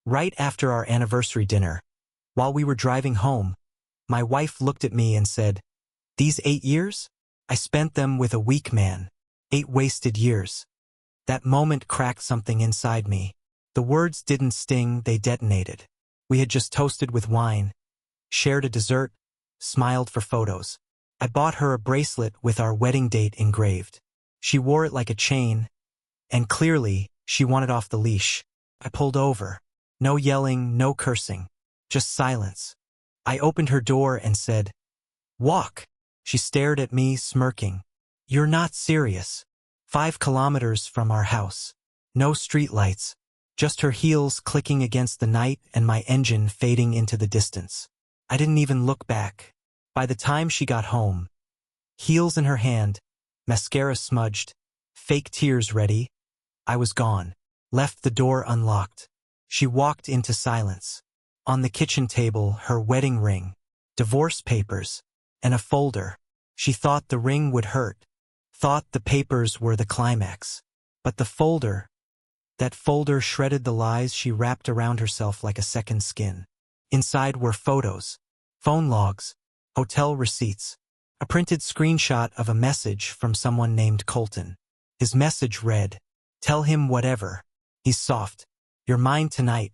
Right after our anniversary dinner, while we were driving home, my wife looked at me and said, "These 8 years? I spent them with a weak man. 8 wasted years." That moment cracked something inside me. The words didn't sting, they detonated. We had just toasted with wine, shared a dessert, smiled for photos. I bought her a bracelet with our wedding date engraved. She wore it like a chain, and clearly, she wanted off the leash. I pulled over. No yelling, no cursing. Just silence. I opened her door and said, "Walk." She stared at me, smirking. "You're not serious." 5 kilometers from our house. No streetlights. Just her heels clicking against the night and my engine fading into the distance. I didn't even look back. By the time she got home, heels in her hand, mascara smudged, fake tears ready, I was gone. Left the door unlocked. She walked into silence. On the kitchen table, her wedding ring, divorce papers, and a folder. She thought the ring would hurt. Thought the papers were the climax. But the folder, that folder shredded the lies she wrapped around herself like a second skin. Inside were photos, phone logs, hotel receipts, a printed screenshot of a message from someone named Colton. His message read, "Tell him whatever. He's soft. You're mine tonight."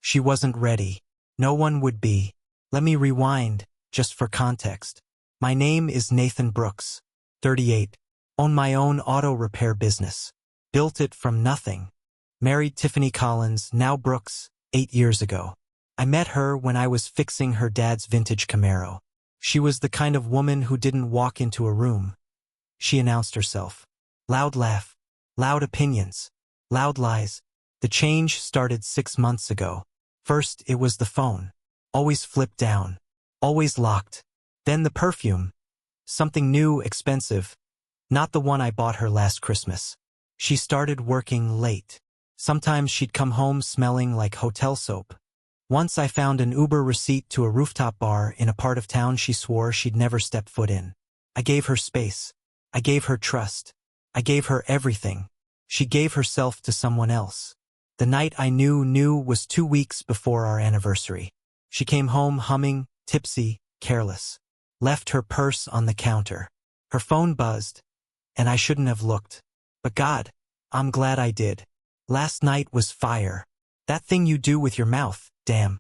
She wasn't ready. No one would be. Let me rewind, just for context. My name is Nathan Brooks, 38. Own my own auto repair business. Built it from nothing. Married Tiffany Collins, now Brooks, 8 years ago. I met her when I was fixing her dad's vintage Camaro. She was the kind of woman who didn't walk into a room. She announced herself. Loud laugh. Loud opinions. Loud lies. The change started 6 months ago. First, it was the phone. Always flipped down. Always locked. Then the perfume. Something new, expensive. Not the one I bought her last Christmas. She started working late. Sometimes she'd come home smelling like hotel soap. Once I found an Uber receipt to a rooftop bar in a part of town she swore she'd never step foot in. I gave her space. I gave her trust. I gave her everything. She gave herself to someone else. The night I knew was 2 weeks before our anniversary. She came home humming, tipsy, careless. Left her purse on the counter. Her phone buzzed, and I shouldn't have looked. But God, I'm glad I did. Last night was fire. That thing you do with your mouth, damn.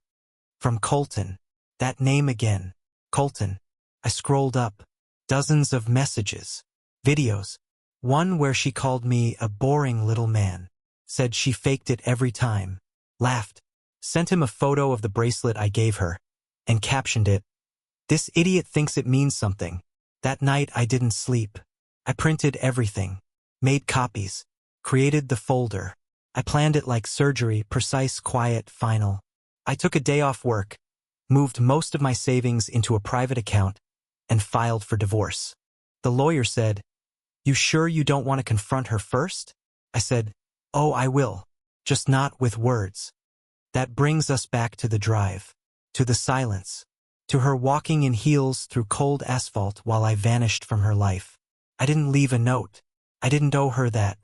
From Colton. That name again. Colton. I scrolled up. Dozens of messages. Videos. One where she called me a boring little man. Said she faked it every time. Laughed. Sent him a photo of the bracelet I gave her. And captioned it, "This idiot thinks it means something." That night I didn't sleep. I printed everything. Made copies. Created the folder. I planned it like surgery, precise, quiet, final. I took a day off work, moved most of my savings into a private account, and filed for divorce. The lawyer said, "You sure you don't want to confront her first?" I said, "Oh, I will. Just not with words." That brings us back to the drive, to the silence, to her walking in heels through cold asphalt while I vanished from her life. I didn't leave a note. I didn't owe her that.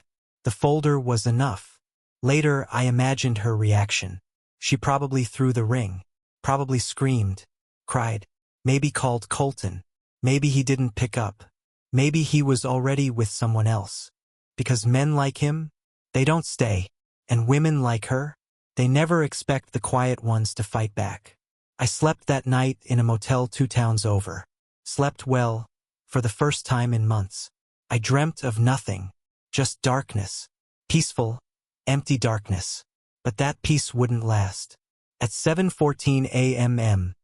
The folder was enough. Later, I imagined her reaction. She probably threw the ring, probably screamed, cried, maybe called Colton. Maybe he didn't pick up. Maybe he was already with someone else. Because men like him, they don't stay. And women like her, they never expect the quiet ones to fight back. I slept that night in a motel 2 towns over. Slept well, for the first time in months. I dreamt of nothing, just darkness. Peaceful, empty darkness. But that peace wouldn't last. At 7:14 a.m.,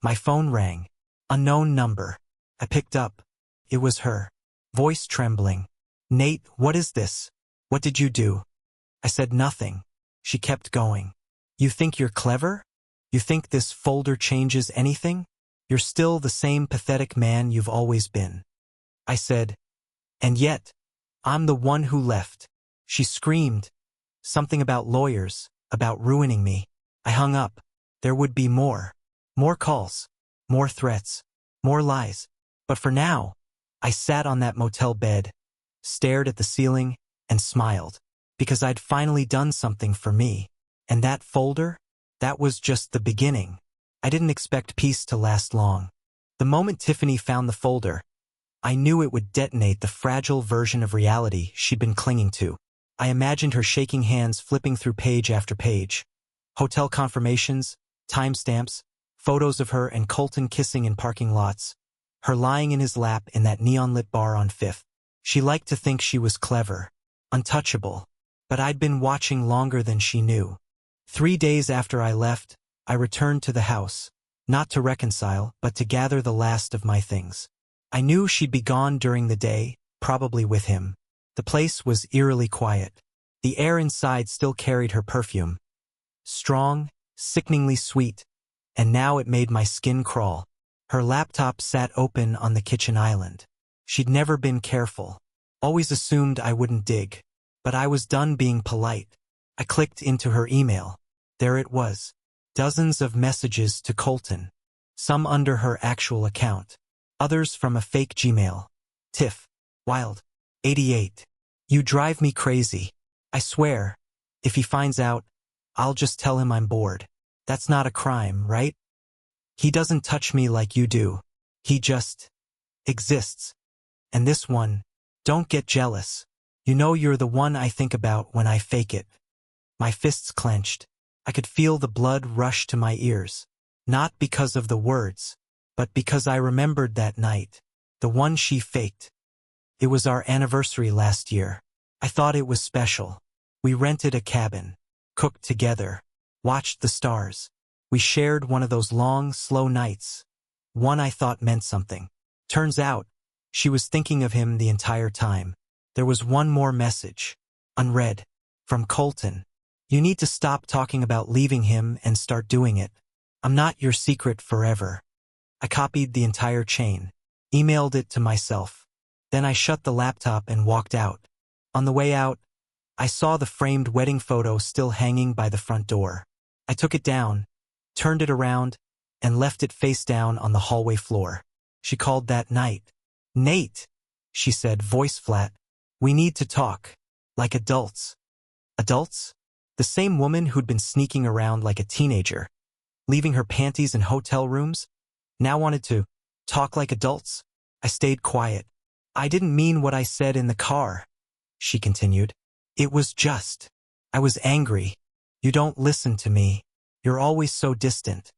my phone rang. Unknown number. I picked up. It was her. Voice trembling. "Nate, what is this? What did you do?" I said nothing. She kept going. "You think you're clever? You think this folder changes anything? You're still the same pathetic man you've always been." I said, "And yet, I'm the one who left." She screamed. Something about lawyers, about ruining me. I hung up. There would be more. More calls. More threats. More lies. But for now, I sat on that motel bed, stared at the ceiling, and smiled. Because I'd finally done something for me. And that folder? That was just the beginning. I didn't expect peace to last long. The moment Tiffany found the folder, I knew it would detonate the fragile version of reality she'd been clinging to. I imagined her shaking hands flipping through page after page. Hotel confirmations, timestamps, photos of her and Colton kissing in parking lots, her lying in his lap in that neon-lit bar on Fifth. She liked to think she was clever, untouchable, but I'd been watching longer than she knew. 3 days after I left, I returned to the house, not to reconcile, but to gather the last of my things. I knew she'd be gone during the day, probably with him. The place was eerily quiet. The air inside still carried her perfume. Strong, sickeningly sweet, and now it made my skin crawl. Her laptop sat open on the kitchen island. She'd never been careful, always assumed I wouldn't dig. But I was done being polite. I clicked into her email. There it was. Dozens of messages to Colton. Some under her actual account. Others from a fake Gmail. Tiff. Wild. 88. You drive me crazy. I swear, if he finds out, I'll just tell him I'm bored. That's not a crime, right? He doesn't touch me like you do. He just exists. And this one, don't get jealous. You know you're the one I think about when I fake it. My fists clenched. I could feel the blood rush to my ears. Not because of the words, but because I remembered that night. The one she faked. It was our anniversary last year. I thought it was special. We rented a cabin, cooked together, watched the stars. We shared one of those long, slow nights. One I thought meant something. Turns out, she was thinking of him the entire time. There was one more message, unread, from Colton. You need to stop talking about leaving him and start doing it. I'm not your secret forever. I copied the entire chain, emailed it to myself. Then I shut the laptop and walked out. On the way out, I saw the framed wedding photo still hanging by the front door. I took it down, turned it around, and left it face down on the hallway floor. She called that night. Nate, she said, voice flat. We need to talk. Like adults. Adults? The same woman who'd been sneaking around like a teenager, leaving her panties in hotel rooms, now wanted to talk like adults? I stayed quiet. I didn't mean what I said in the car, she continued. It was just. I was angry. You don't listen to me. You're always so distant.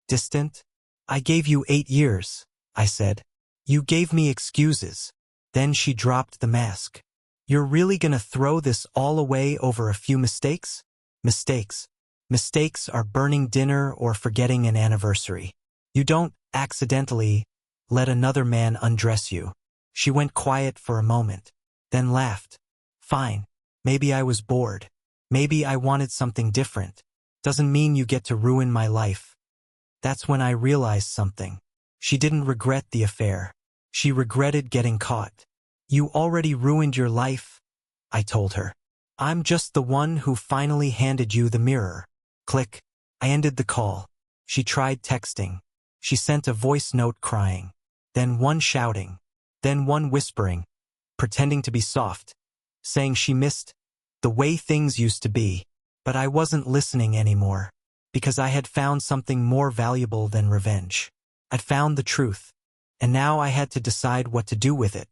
Distant? I gave you 8 years, I said. You gave me excuses. Then she dropped the mask. You're really gonna throw this all away over a few mistakes? Mistakes. Mistakes are burning dinner or forgetting an anniversary. You don't accidentally let another man undress you. She went quiet for a moment, then laughed. Fine. Maybe I was bored. Maybe I wanted something different. Doesn't mean you get to ruin my life. That's when I realized something. She didn't regret the affair. She regretted getting caught. You already ruined your life, I told her. I'm just the one who finally handed you the mirror. Click. I ended the call. She tried texting. She sent a voice note crying. Then one shouting. Then one whispering, pretending to be soft, saying she missed the way things used to be. But I wasn't listening anymore, because I had found something more valuable than revenge. I'd found the truth, and now I had to decide what to do with it.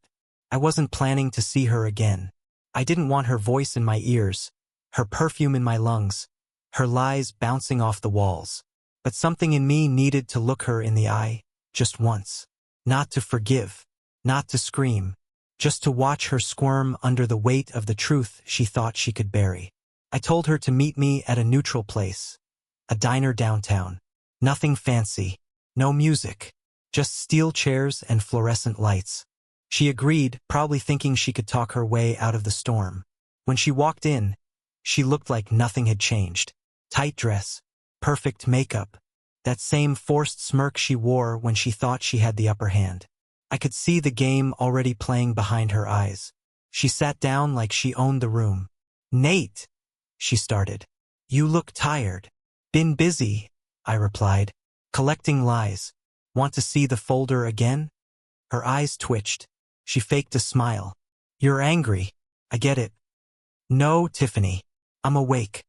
I wasn't planning to see her again. I didn't want her voice in my ears, her perfume in my lungs, her lies bouncing off the walls. But something in me needed to look her in the eye, just once. Not to forgive, not to scream, just to watch her squirm under the weight of the truth she thought she could bury. I told her to meet me at a neutral place, a diner downtown. Nothing fancy, no music, just steel chairs and fluorescent lights. She agreed, probably thinking she could talk her way out of the storm. When she walked in, she looked like nothing had changed. Tight dress, perfect makeup, that same forced smirk she wore when she thought she had the upper hand. I could see the game already playing behind her eyes. She sat down like she owned the room. Nate, she started. You look tired. Been busy, I replied. Collecting lies. Want to see the folder again? Her eyes twitched. She faked a smile. You're angry. I get it. No, Tiffany. I'm awake.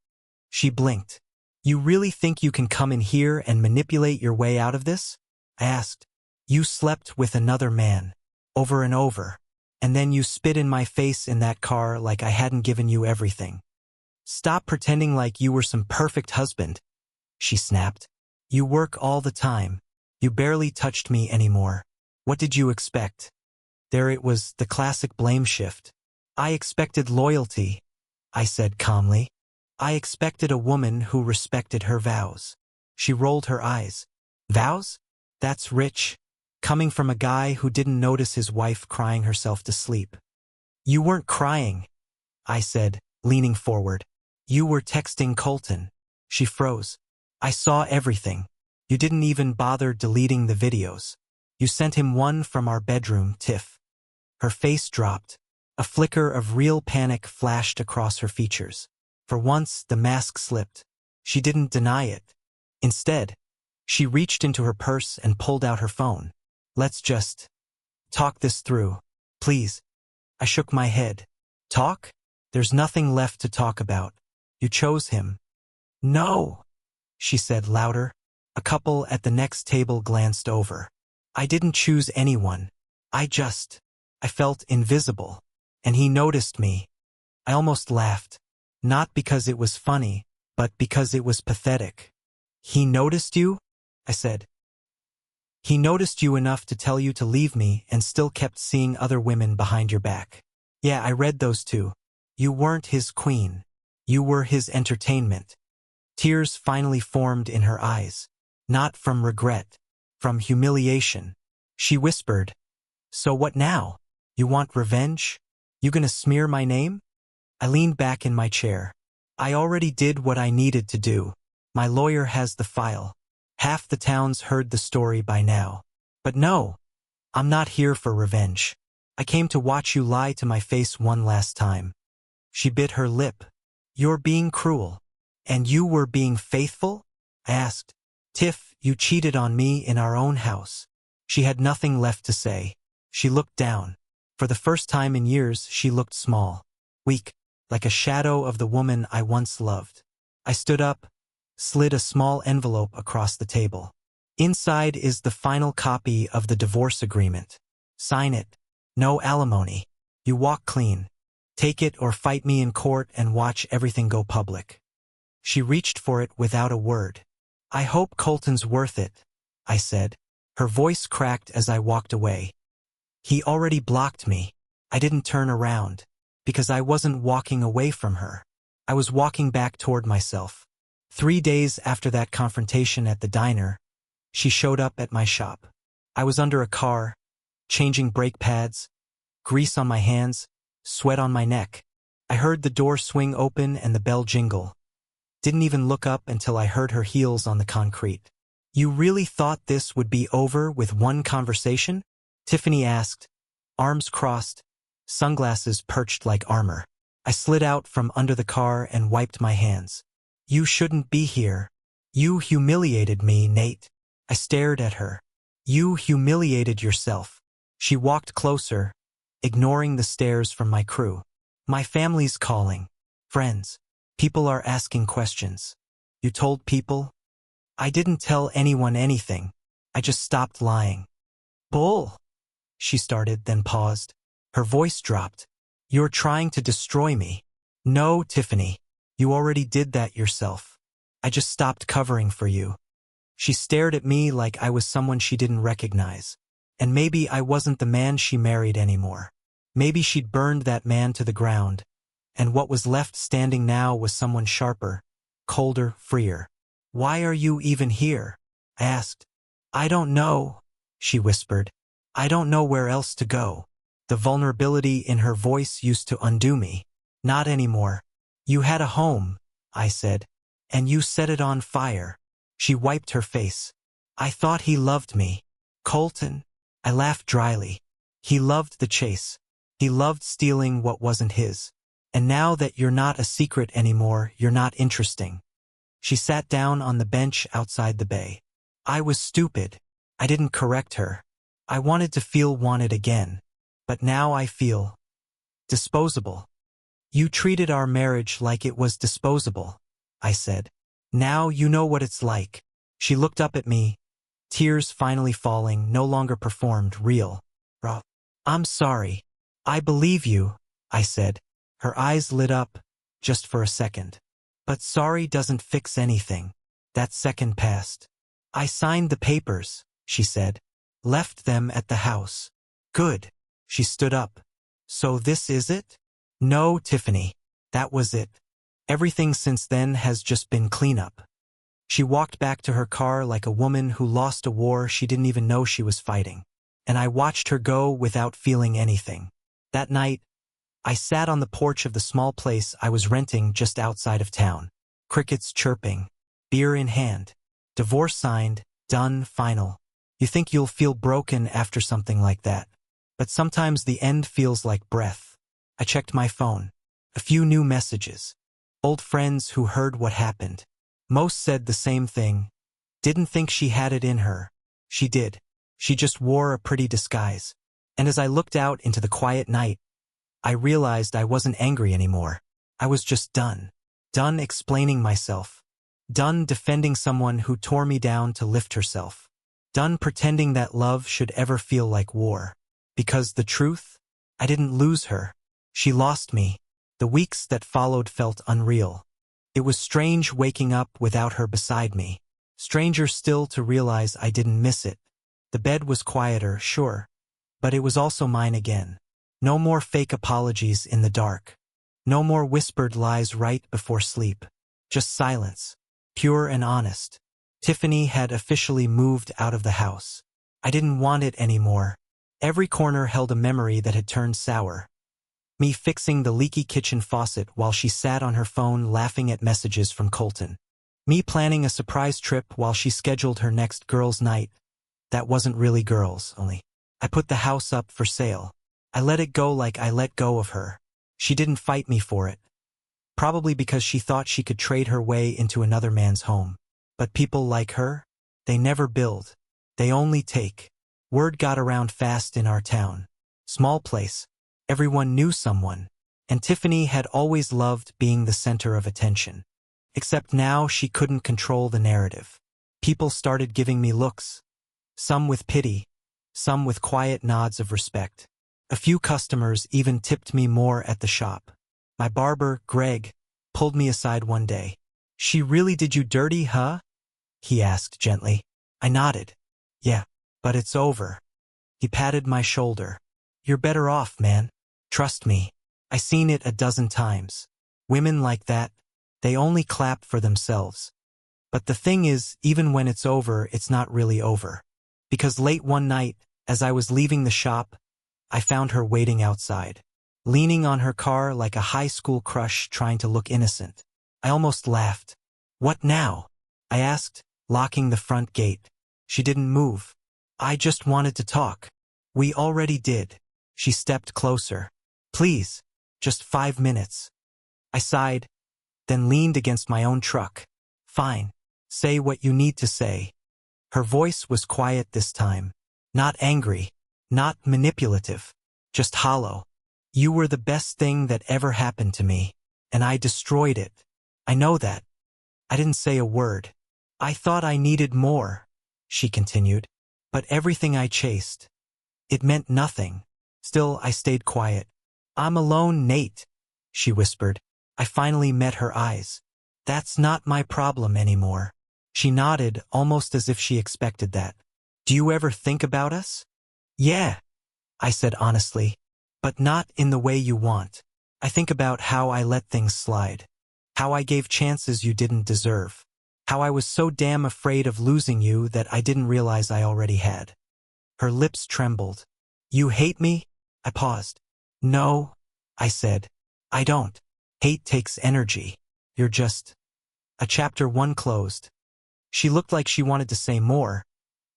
She blinked. You really think you can come in here and manipulate your way out of this? I asked. You slept with another man, over and over, and then you spit in my face in that car like I hadn't given you everything. Stop pretending like you were some perfect husband, she snapped. You work all the time. You barely touched me anymore. What did you expect? There it was, the classic blame shift. I expected loyalty, I said calmly. I expected a woman who respected her vows. She rolled her eyes. Vows? That's rich. Coming from a guy who didn't notice his wife crying herself to sleep. You weren't crying, I said, leaning forward. You were texting Colton. She froze. I saw everything. You didn't even bother deleting the videos. You sent him one from our bedroom, Tiff. Her face dropped. A flicker of real panic flashed across her features. For once, the mask slipped. She didn't deny it. Instead, she reached into her purse and pulled out her phone. Let's just talk this through, please. I shook my head. Talk? There's nothing left to talk about. You chose him. No, she said louder. A couple at the next table glanced over. I didn't choose anyone. I felt invisible. And he noticed me. I almost laughed. Not because it was funny, but because it was pathetic. He noticed you? I said. He noticed you enough to tell you to leave me and still kept seeing other women behind your back. Yeah, I read those too. You weren't his queen. You were his entertainment. Tears finally formed in her eyes. Not from regret. From humiliation. She whispered, So what now? You want revenge? You gonna smear my name? I leaned back in my chair. I already did what I needed to do. My lawyer has the file. Half the town's heard the story by now. But no, I'm not here for revenge. I came to watch you lie to my face one last time. She bit her lip. You're being cruel. And you were being faithful? I asked. Tiff, you cheated on me in our own house. She had nothing left to say. She looked down. For the first time in years, she looked small. Weak. Like a shadow of the woman I once loved. I stood up, slid a small envelope across the table. Inside is the final copy of the divorce agreement. Sign it. No alimony. You walk clean. Take it or fight me in court and watch everything go public. She reached for it without a word. I hope Colton's worth it, I said. Her voice cracked as I walked away. He already blocked me. I didn't turn around. Because I wasn't walking away from her. I was walking back toward myself. 3 days after that confrontation at the diner, she showed up at my shop. I was under a car, changing brake pads, grease on my hands, sweat on my neck. I heard the door swing open and the bell jingle. Didn't even look up until I heard her heels on the concrete. You really thought this would be over with one conversation? Tiffany asked, arms crossed, sunglasses perched like armor. I slid out from under the car and wiped my hands. You shouldn't be here. You humiliated me, Nate. I stared at her. You humiliated yourself. She walked closer, ignoring the stares from my crew. My family's calling. Friends. People are asking questions. You told people? I didn't tell anyone anything. I just stopped lying. Bull, she started, then paused. Her voice dropped. You're trying to destroy me. No, Tiffany. You already did that yourself. I just stopped covering for you. She stared at me like I was someone she didn't recognize. And maybe I wasn't the man she married anymore. Maybe she'd burned that man to the ground. And what was left standing now was someone sharper, colder, freer. Why are you even here? I asked. I don't know, she whispered. I don't know where else to go. The vulnerability in her voice used to undo me. Not anymore. You had a home, I said, and you set it on fire. She wiped her face. I thought he loved me. Colton? I laughed dryly. He loved the chase. He loved stealing what wasn't his. And now that you're not a secret anymore, you're not interesting. She sat down on the bench outside the bay. I was stupid. I didn't correct her. I wanted to feel wanted again. But now I feel disposable. You treated our marriage like it was disposable, I said. Now you know what it's like. She looked up at me, tears finally falling, no longer performed, real. Raw. I'm sorry. I believe you, I said. Her eyes lit up, just for a second. But sorry doesn't fix anything. That second passed. I signed the papers, she said. Left them at the house. Good. She stood up. So this is it? No, Tiffany. That was it. Everything since then has just been cleanup. She walked back to her car like a woman who lost a war she didn't even know she was fighting. And I watched her go without feeling anything. That night, I sat on the porch of the small place I was renting just outside of town. Crickets chirping, beer in hand. Divorce signed, done, final. You think you'll feel broken after something like that. But sometimes the end feels like breath. I checked my phone. A few new messages. Old friends who heard what happened. Most said the same thing. Didn't think she had it in her. She did. She just wore a pretty disguise. And as I looked out into the quiet night, I realized I wasn't angry anymore. I was just done. Done explaining myself. Done defending someone who tore me down to lift herself. Done pretending that love should ever feel like war. Because the truth? I didn't lose her. She lost me. The weeks that followed felt unreal. It was strange waking up without her beside me. Stranger still to realize I didn't miss it. The bed was quieter, sure. But it was also mine again. No more fake apologies in the dark. No more whispered lies right before sleep. Just silence. Pure and honest. Tiffany had officially moved out of the house. I didn't want it anymore. Every corner held a memory that had turned sour. Me fixing the leaky kitchen faucet while she sat on her phone laughing at messages from Colton. Me planning a surprise trip while she scheduled her next girls' night. That wasn't really girls, only. I put the house up for sale. I let it go like I let go of her. She didn't fight me for it. Probably because she thought she could trade her way into another man's home. But people like her? They never build. They only take. Word got around fast in our town. Small place. Everyone knew someone. And Tiffany had always loved being the center of attention. Except now she couldn't control the narrative. People started giving me looks. Some with pity. Some with quiet nods of respect. A few customers even tipped me more at the shop. My barber, Greg, pulled me aside one day. She really did you dirty, huh? He asked gently. I nodded. Yeah, but it's over. He patted my shoulder. You're better off, man. Trust me. I seen it a dozen times. Women like that, they only clap for themselves. But the thing is, even when it's over, it's not really over. Because late one night, as I was leaving the shop, I found her waiting outside, leaning on her car like a high school crush trying to look innocent. I almost laughed. What now? I asked, locking the front gate. She didn't move. I just wanted to talk. We already did. She stepped closer. Please, just 5 minutes. I sighed, then leaned against my own truck. Fine. Say what you need to say. Her voice was quiet this time. Not angry. Not manipulative. Just hollow. You were the best thing that ever happened to me. And I destroyed it. I know that. I didn't say a word. I thought I needed more, she continued. But everything I chased, it meant nothing. Still, I stayed quiet. I'm alone, Nate, she whispered. I finally met her eyes. That's not my problem anymore. She nodded, almost as if she expected that. Do you ever think about us? Yeah, I said honestly. But not in the way you want. I think about how I let things slide. How I gave chances you didn't deserve. How I was so damn afraid of losing you that I didn't realize I already had. Her lips trembled. You hate me? I paused. No, I said. I don't. Hate takes energy. You're just... A chapter 1 closed. She looked like she wanted to say more,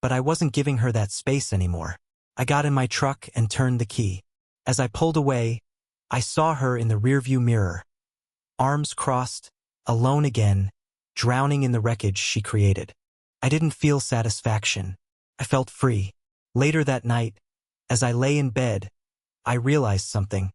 but I wasn't giving her that space anymore. I got in my truck and turned the key. As I pulled away, I saw her in the rearview mirror. Arms crossed, alone again, drowning in the wreckage she created. I didn't feel satisfaction. I felt free. Later that night, as I lay in bed, I realized something.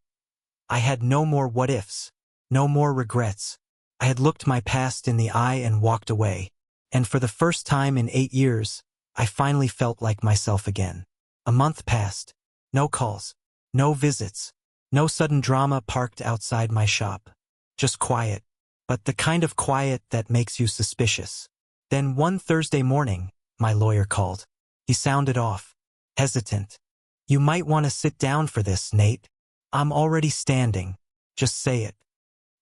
I had no more what-ifs, no more regrets. I had looked my past in the eye and walked away. And for the first time in 8 years, I finally felt like myself again. A month passed. No calls. No visits. No sudden drama parked outside my shop. Just quiet. But the kind of quiet that makes you suspicious. Then one Thursday morning, my lawyer called. He sounded off. Hesitant. You might want to sit down for this, Nate. I'm already standing. Just say it.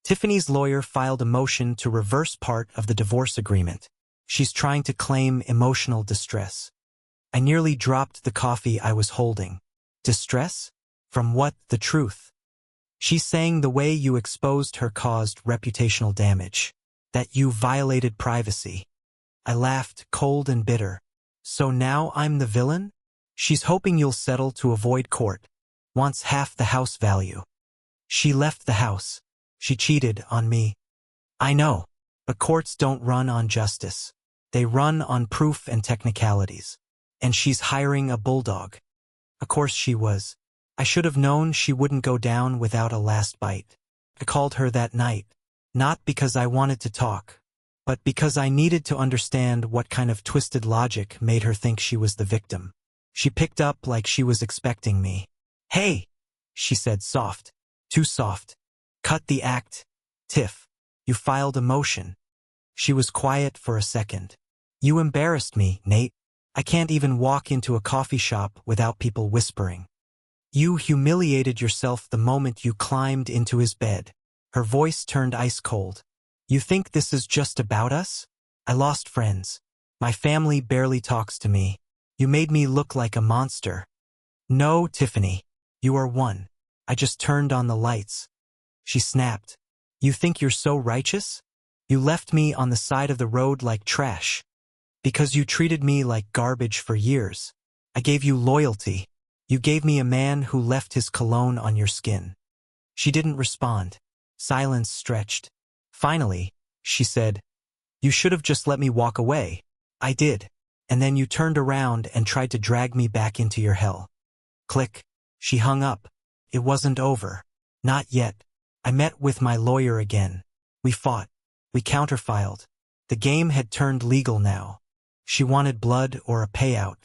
Tiffany's lawyer filed a motion to reverse part of the divorce agreement. She's trying to claim emotional distress. I nearly dropped the coffee I was holding. Distress? From what? The truth. She's saying the way you exposed her caused reputational damage. That you violated privacy. I laughed, cold and bitter. So now I'm the villain? She's hoping you'll settle to avoid court. Wants half the house value. She left the house. She cheated on me. I know, but courts don't run on justice. They run on proof and technicalities. And she's hiring a bulldog. Of course she was. I should have known she wouldn't go down without a last bite. I called her that night. Not because I wanted to talk, but because I needed to understand what kind of twisted logic made her think she was the victim. She picked up like she was expecting me. Hey, she said soft. Too soft. Cut the act. Tiff, you filed a motion. She was quiet for a second. You embarrassed me, Nate. I can't even walk into a coffee shop without people whispering. You humiliated yourself the moment you climbed into his bed. Her voice turned ice cold. You think this is just about us? I lost friends. My family barely talks to me. You made me look like a monster. No, Tiffany. You are one. I just turned on the lights. She snapped. You think you're so righteous? You left me on the side of the road like trash. Because you treated me like garbage for years. I gave you loyalty. You gave me a man who left his cologne on your skin. She didn't respond. Silence stretched. Finally, she said, you should have just let me walk away. I did. And then you turned around and tried to drag me back into your hell. Click. She hung up. It wasn't over. Not yet. I met with my lawyer again. We fought. We counterfiled. The game had turned legal now. She wanted blood or a payout.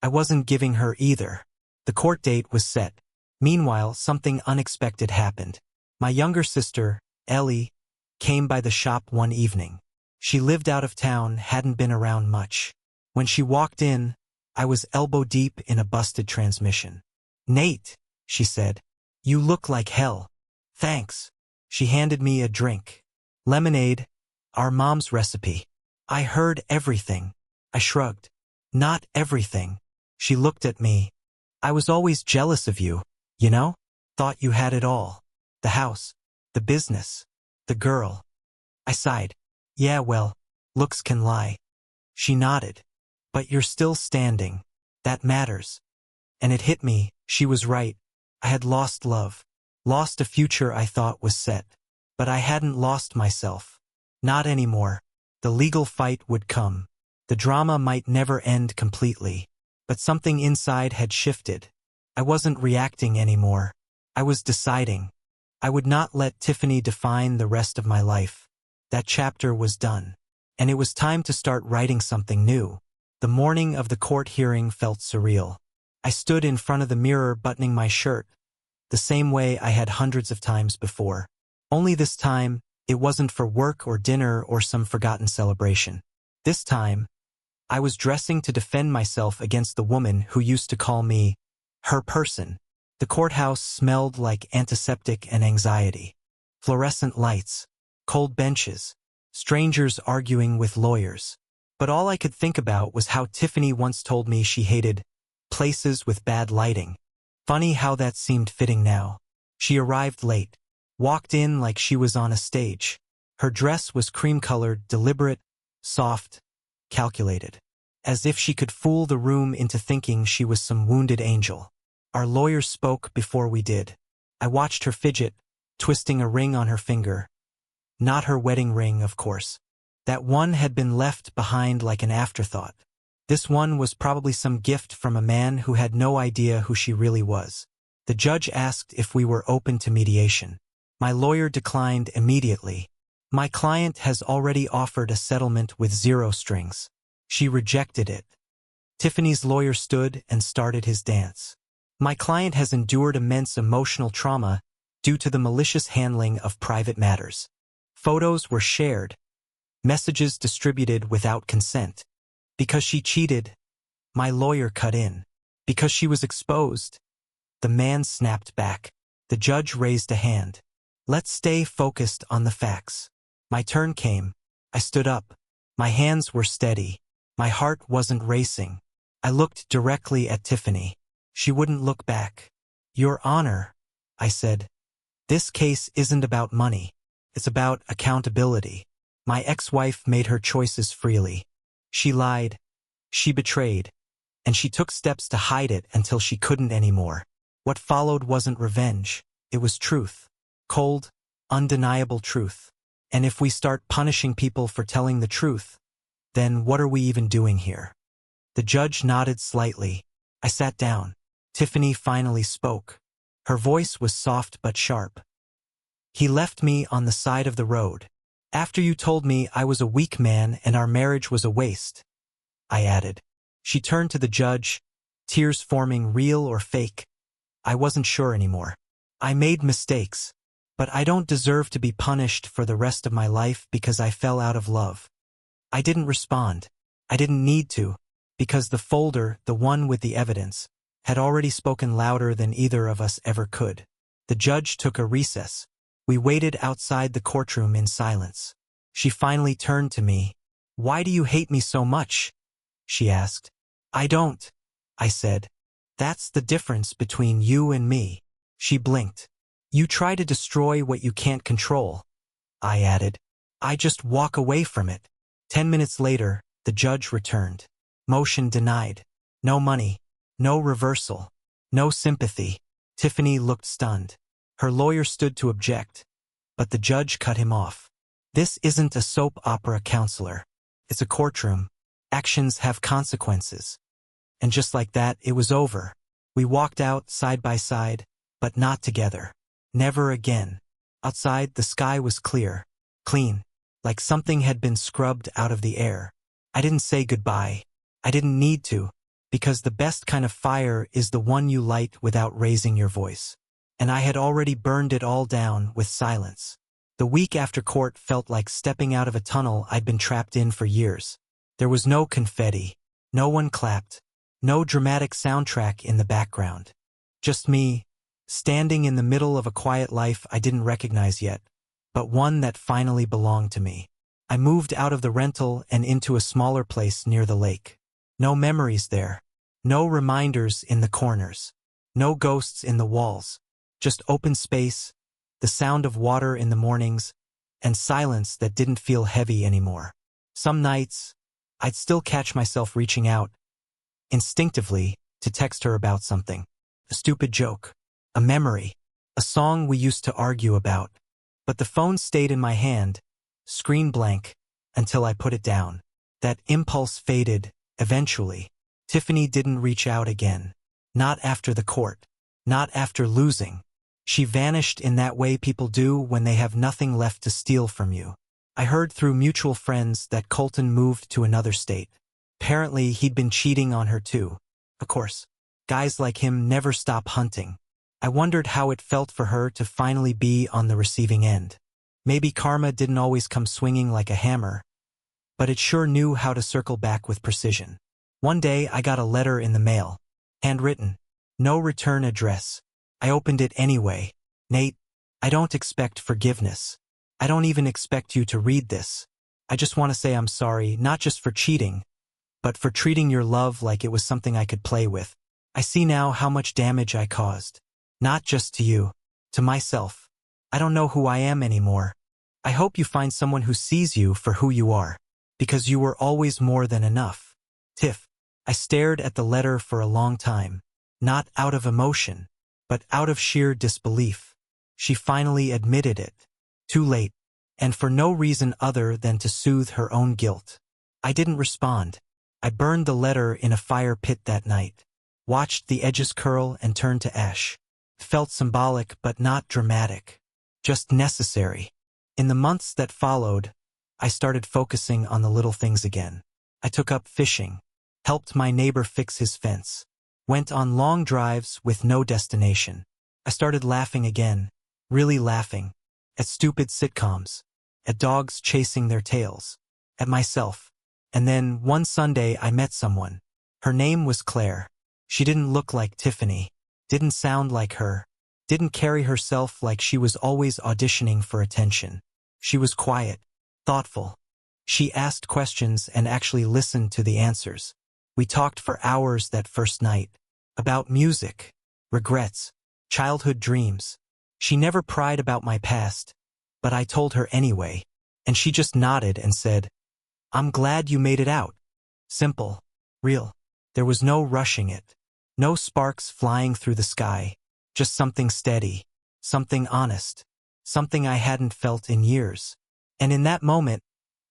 I wasn't giving her either. The court date was set. Meanwhile, something unexpected happened. My younger sister, Ellie, came by the shop one evening. She lived out of town, hadn't been around much. When she walked in, I was elbow deep in a busted transmission. Nate, she said, you look like hell. Thanks. She handed me a drink. Lemonade, our mom's recipe. I heard everything. I shrugged. Not everything. She looked at me. I was always jealous of you, you know? Thought you had it all. The house, the business, the girl. I sighed. Yeah, well, looks can lie. She nodded. But you're still standing. That matters. And it hit me, she was right. I had lost love. Lost a future I thought was set. But I hadn't lost myself. Not anymore. The legal fight would come. The drama might never end completely. But something inside had shifted. I wasn't reacting anymore. I was deciding. I would not let Tiffany define the rest of my life. That chapter was done. And it was time to start writing something new. The morning of the court hearing felt surreal. I stood in front of the mirror buttoning my shirt, the same way I had hundreds of times before. Only this time, it wasn't for work or dinner or some forgotten celebration. This time, I was dressing to defend myself against the woman who used to call me her person. The courthouse smelled like antiseptic and anxiety. Fluorescent lights, cold benches, strangers arguing with lawyers. But all I could think about was how Tiffany once told me she hated places with bad lighting. Funny how that seemed fitting now. She arrived late, walked in like she was on a stage. Her dress was cream-colored, deliberate, soft, calculated. As if she could fool the room into thinking she was some wounded angel. Our lawyer spoke before we did. I watched her fidget, twisting a ring on her finger. Not her wedding ring, of course. That one had been left behind like an afterthought. This one was probably some gift from a man who had no idea who she really was. The judge asked if we were open to mediation. My lawyer declined immediately. My client has already offered a settlement with 0 strings. She rejected it. Tiffany's lawyer stood and started his dance. My client has endured immense emotional trauma due to the malicious handling of private matters. Photos were shared, messages distributed without consent. Because she cheated, my lawyer cut in. Because she was exposed, the man snapped back. The judge raised a hand. Let's stay focused on the facts. My turn came. I stood up. My hands were steady. My heart wasn't racing. I looked directly at Tiffany. She wouldn't look back. Your Honor, I said, this case isn't about money. It's about accountability. My ex-wife made her choices freely. She lied. She betrayed. And she took steps to hide it until she couldn't anymore. What followed wasn't revenge. It was truth. Cold, undeniable truth. And if we start punishing people for telling the truth, then what are we even doing here? The judge nodded slightly. I sat down. Tiffany finally spoke. Her voice was soft but sharp. He left me on the side of the road. After you told me I was a weak man and our marriage was a waste, I added. She turned to the judge, tears forming real or fake. I wasn't sure anymore. I made mistakes, but I don't deserve to be punished for the rest of my life because I fell out of love. I didn't respond. I didn't need to, because the folder, the one with the evidence, had already spoken louder than either of us ever could. The judge took a recess. We waited outside the courtroom in silence. She finally turned to me. Why do you hate me so much? She asked. I don't, I said. That's the difference between you and me. She blinked. You try to destroy what you can't control, I added. I just walk away from it. 10 minutes later, the judge returned. Motion denied. No money. No reversal. No sympathy. Tiffany looked stunned. Her lawyer stood to object, but the judge cut him off. This isn't a soap opera counselor. It's a courtroom. Actions have consequences. And just like that, it was over. We walked out side by side, but not together. Never again. Outside, the sky was clear, clean, like something had been scrubbed out of the air. I didn't say goodbye. I didn't need to, because the best kind of fire is the one you light without raising your voice. And I had already burned it all down with silence. The week after court felt like stepping out of a tunnel I'd been trapped in for years. There was no confetti. No one clapped. No dramatic soundtrack in the background. Just me, standing in the middle of a quiet life I didn't recognize yet, but one that finally belonged to me. I moved out of the rental and into a smaller place near the lake. No memories there. No reminders in the corners. No ghosts in the walls. Just open space, the sound of water in the mornings, and silence that didn't feel heavy anymore. Some nights, I'd still catch myself reaching out, instinctively, to text her about something. A stupid joke. A memory. A song we used to argue about. But the phone stayed in my hand, screen blank, until I put it down. That impulse faded, eventually. Tiffany didn't reach out again. Not after the court. Not after losing. She vanished in that way people do when they have nothing left to steal from you. I heard through mutual friends that Colton moved to another state. Apparently, he'd been cheating on her too. Of course, guys like him never stop hunting. I wondered how it felt for her to finally be on the receiving end. Maybe karma didn't always come swinging like a hammer, but it sure knew how to circle back with precision. One day, I got a letter in the mail. Handwritten. No return address. I opened it anyway. Nate, I don't expect forgiveness. I don't even expect you to read this. I just want to say I'm sorry, not just for cheating, but for treating your love like it was something I could play with. I see now how much damage I caused. Not just to you, to myself. I don't know who I am anymore. I hope you find someone who sees you for who you are, because you were always more than enough. Tiff. I stared at the letter for a long time, not out of emotion, but out of sheer disbelief. She finally admitted it. Too late, and for no reason other than to soothe her own guilt. I didn't respond. I burned the letter in a fire pit that night. Watched the edges curl and turn to ash. Felt symbolic but not dramatic. Just necessary. In the months that followed, I started focusing on the little things again. I took up fishing, helped my neighbor fix his fence, went on long drives with no destination. I started laughing again, really laughing, at stupid sitcoms, at dogs chasing their tails, at myself. And then, one Sunday, I met someone. Her name was Claire. She didn't look like Tiffany, didn't sound like her, didn't carry herself like she was always auditioning for attention. She was quiet, thoughtful. She asked questions and actually listened to the answers. We talked for hours that first night, about music, regrets, childhood dreams. She never pried about my past, but I told her anyway, and she just nodded and said, "I'm glad you made it out." Simple, real. There was no rushing it. No sparks flying through the sky. Just something steady, something honest, something I hadn't felt in years. And in that moment,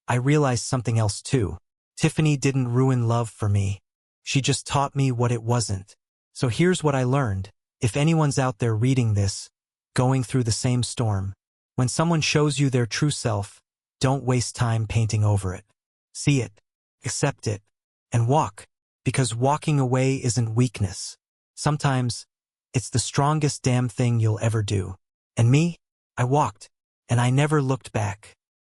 I realized something else too. Tiffany didn't ruin love for me. She just taught me what it wasn't. So here's what I learned. If anyone's out there reading this, going through the same storm, when someone shows you their true self, don't waste time painting over it. See it, accept it, and walk. Because walking away isn't weakness. Sometimes, it's the strongest damn thing you'll ever do. And me, I walked, and I never looked back.